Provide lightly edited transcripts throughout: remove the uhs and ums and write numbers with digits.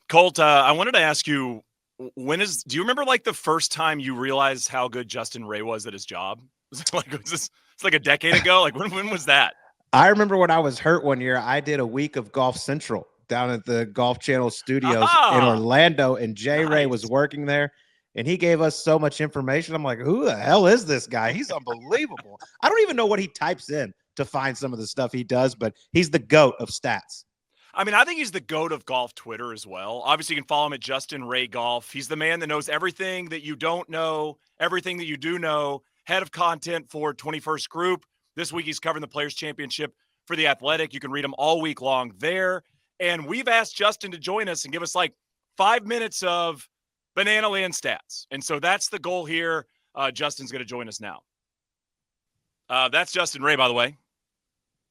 Colt, I wanted to ask you, do you remember like the first time you realized how good Justin Ray was at his job? It's like a decade ago? Like when was that? I remember when I was hurt one year, I did a week of Golf Central down at the Golf Channel studios in Orlando, and Jay Ray was working there, and he gave us so much information. I'm like, who the hell is this guy? He's unbelievable. I don't even know what he types in to find some of the stuff he does, but he's the GOAT of stats. I mean, I think he's the GOAT of golf Twitter as well. Obviously, you can follow him at Justin Ray Golf. He's the man that knows everything that you don't know, everything that you do know. Head of content for 21st Group. This week, he's covering the Players' Championship for The Athletic. You can read him all week long there. And we've asked Justin to join us and give us like 5 minutes of Banana Land stats. And so that's the goal here. Justin's going to join us now. That's Justin Ray, by the way.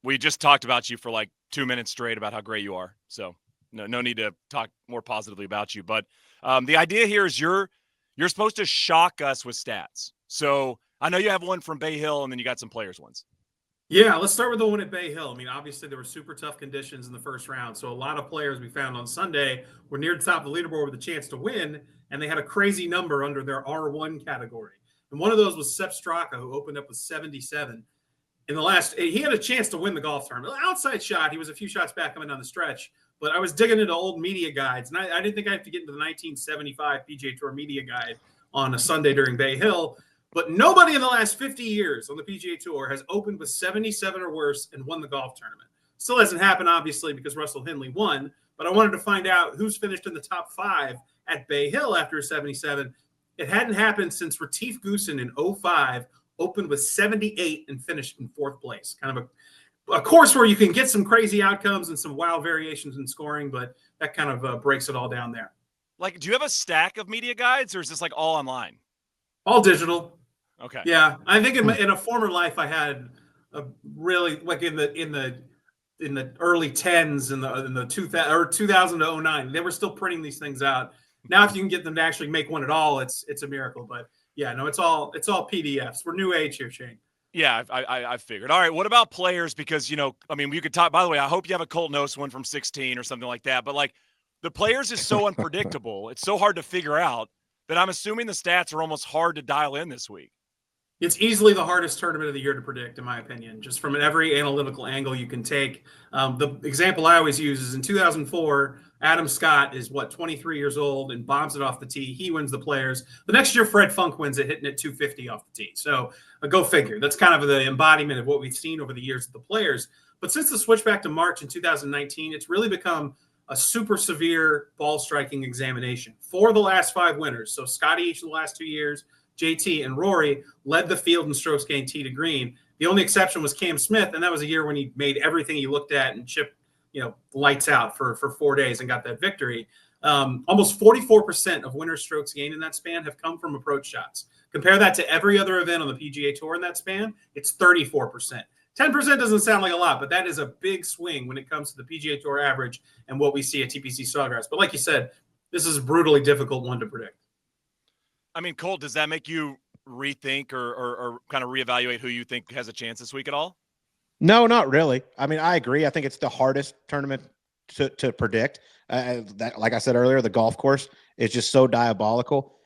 We just talked about you for like 2 minutes straight about how great you are. So no need to talk more positively about you. But the idea here is you're supposed to shock us with stats. So I know you have one from Bay Hill, and then you got some players' ones. Yeah, let's start with the one at Bay Hill. I mean, obviously there were super tough conditions in the first round. So a lot of players we found on Sunday were near the top of the leaderboard with a chance to win, and they had a crazy number under their R1 category. And one of those was Sepp Straka, who opened up with 77. He had a chance to win the golf tournament. Outside shot, he was a few shots back coming down the stretch. But I was digging into old media guides, and I didn't think I had to get into the 1975 PGA Tour media guide on a Sunday during Bay Hill. But nobody in the last 50 years on the PGA Tour has opened with 77 or worse and won the golf tournament. Still hasn't happened, obviously, because Russell Henley won. But I wanted to find out who's finished in the top 5 at Bay Hill after 77. It hadn't happened since Retief Goosen in 05 opened with 78 and finished in 4th place. Kind of a course where you can get some crazy outcomes and some wild variations in scoring, but that kind of breaks it all down there. Like, do you have a stack of media guides, or is this like all online? All digital. Okay. Yeah, I think in a former life I had a really like in the early 10s in the 2000 to 09. They were still printing these things out. Now, if you can get them to actually make one at all, it's a miracle. But yeah, no, it's all PDFs. We're new age here, Shane. Yeah, I figured. All right, what about players? Because I mean, you could talk. By the way, I hope you have a Colt Knost one from 16 or something like that. But like, the players is so unpredictable. It's so hard to figure out that I'm assuming the stats are almost hard to dial in this week. It's easily the hardest tournament of the year to predict, in my opinion, just from every analytical angle you can take. The example I always use is in 2004, Adam Scott is, 23 years old and bombs it off the tee. He wins the Players. The next year, Fred Funk wins it, hitting it 250 off the tee. So go figure. That's kind of the embodiment of what we've seen over the years of the Players. But since the switch back to March in 2019, it's really become a super severe ball striking examination for the last 5 winners. So Scottie each of the last 2 years, JT and Rory led the field in strokes gained tee to green. The only exception was Cam Smith, and that was a year when he made everything he looked at and chipped, lights out for 4 days and got that victory. Almost 44% of winner strokes gained in that span have come from approach shots. Compare that to every other event on the PGA Tour in that span, it's 34%. 10% doesn't sound like a lot, but that is a big swing when it comes to the PGA Tour average and what we see at TPC Sawgrass. But like you said, this is a brutally difficult one to predict. I mean, Colt, does that make you rethink or kind of reevaluate who you think has a chance this week at all? No, not really. I mean, I agree. I think it's the hardest tournament to predict. Like I said earlier, the golf course is just so diabolical.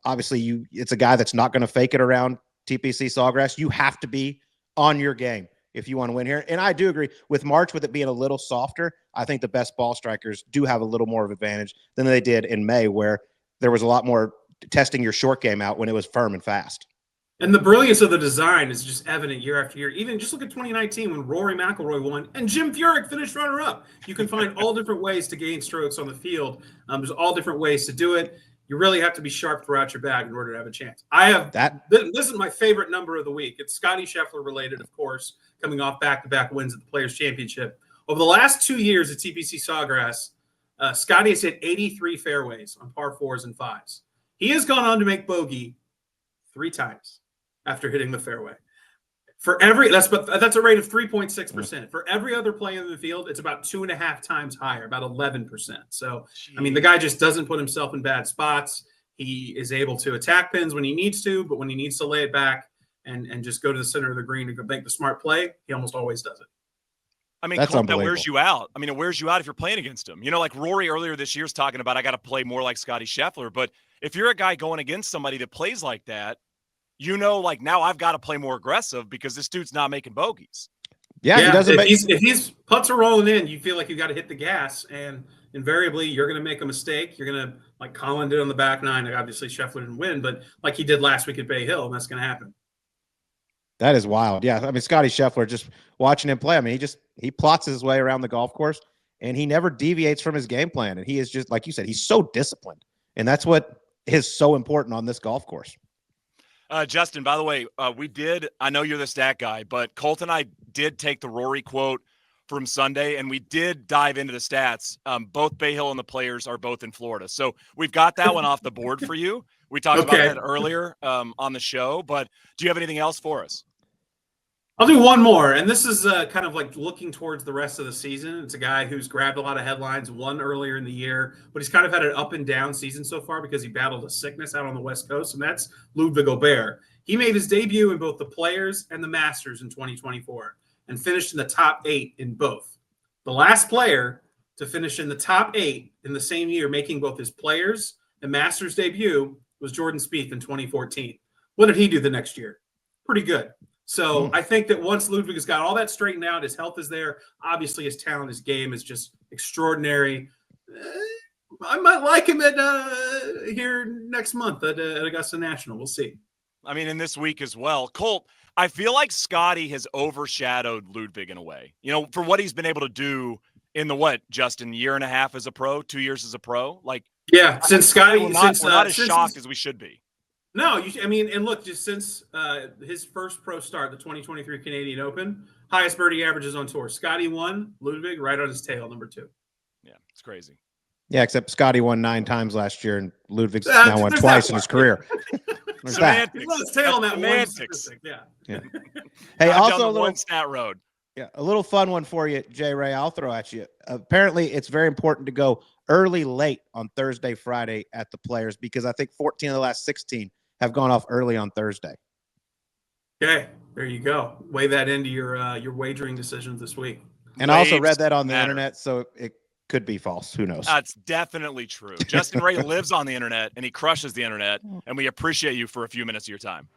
Obviously, it's a guy that's not going to fake it around TPC Sawgrass. You have to be on your game if you want to win here. And I do agree with March, with it being a little softer. I think the best ball strikers do have a little more of advantage than they did in May, where there was a lot more testing your short game out when it was firm and fast. And the brilliance of the design is just evident year after year. Even just look at 2019 when Rory McIlroy won and Jim Furyk finished runner-up. You can find all different ways to gain strokes on the field. There's all different ways to do it. You really have to be sharp throughout your bag in order to have a chance. This is my favorite number of the week. It's Scottie Scheffler related, of course, coming off back-to-back wins at the Players' Championship. Over the last 2 years at TPC Sawgrass, Scottie has hit 83 fairways on par 4s and 5s. He has gone on to make bogey 3 times after hitting the fairway. That's a rate of 3.6%. For every other player in the field, it's about 2.5 times higher, about 11%. So, I mean, the guy just doesn't put himself in bad spots. He is able to attack pins when he needs to, but when he needs to lay it back and just go to the center of the green and make the smart play, he almost always does it. I mean, That's Colt, that unbelievable. wears you out. I mean, it wears you out if you're playing against him. You know, like Rory earlier this year's talking about, I got to play more like Scottie Scheffler. But if you're a guy going against somebody that plays like that, you know, like now I've got to play more aggressive because this dude's not making bogeys. Yeah, he doesn't. If he's putts are rolling in, you feel like you got to hit the gas, and invariably you're going to make a mistake. You're going to, like Colin did on the back nine. Like obviously Scheffler didn't win, but like he did last week at Bay Hill, and that's going to happen. That is wild. Yeah, I mean, Scottie Scheffler, just watching him play, I mean, he plots his way around the golf course, and he never deviates from his game plan. And he is just, like you said, he's so disciplined, and that's what is so important on this golf course. Justin, by the way, I know you're the stat guy, but Colt and I did take the Rory quote from Sunday, and we did dive into the stats. Both Bay Hill and the Players are both in Florida. So we've got that one off the board for you. We talked about that earlier on the show, but do you have anything else for us? I'll do one more, and this is kind of like looking towards the rest of the season. It's a guy who's grabbed a lot of headlines, won earlier in the year, but he's kind of had an up and down season so far because he battled a sickness out on the West Coast, and that's Ludvig. He made his debut in both the Players and the Masters in 2024 and finished in the top 8 in both. The last player to finish in the top 8 in the same year, making both his Players and Masters debut, was Jordan Spieth in 2014. What did he do the next year? Pretty good. So I think that once Ludvig has got all that straightened out, his health is there. Obviously, his talent, his game is just extraordinary. I might like him at here next month at Augusta National. We'll see. I mean, in this week as well. Colt, I feel like Scottie has overshadowed Ludvig in a way. You know, for what he's been able to do in the Justin, year and a half as a pro, 2 years as a pro. Like, yeah, since Scottie, we're not as shocked as we should be. No, I mean, and look, just since his first pro start, the 2023 Canadian Open, highest birdie averages on tour. Scottie won, Ludvig right on his tail, number 2. Yeah, it's crazy. Yeah, except Scottie won 9 times last year, and Ludvig's now won twice in his career. There's that. He's on his tail on that one statistic. Yeah. Hey, also down a little one stat road. Yeah, a little fun one for you, Jay Ray. I'll throw at you. Apparently, it's very important to go early, late on Thursday, Friday at the Players because I think 14 of the last 16 have gone off early on Thursday. Okay, there you go. Weigh that into your wagering decisions this week. And I also read that on the internet, so it could be false. Who knows? That's definitely true. Justin Ray lives on the internet, and he crushes the internet, and we appreciate you for a few minutes of your time.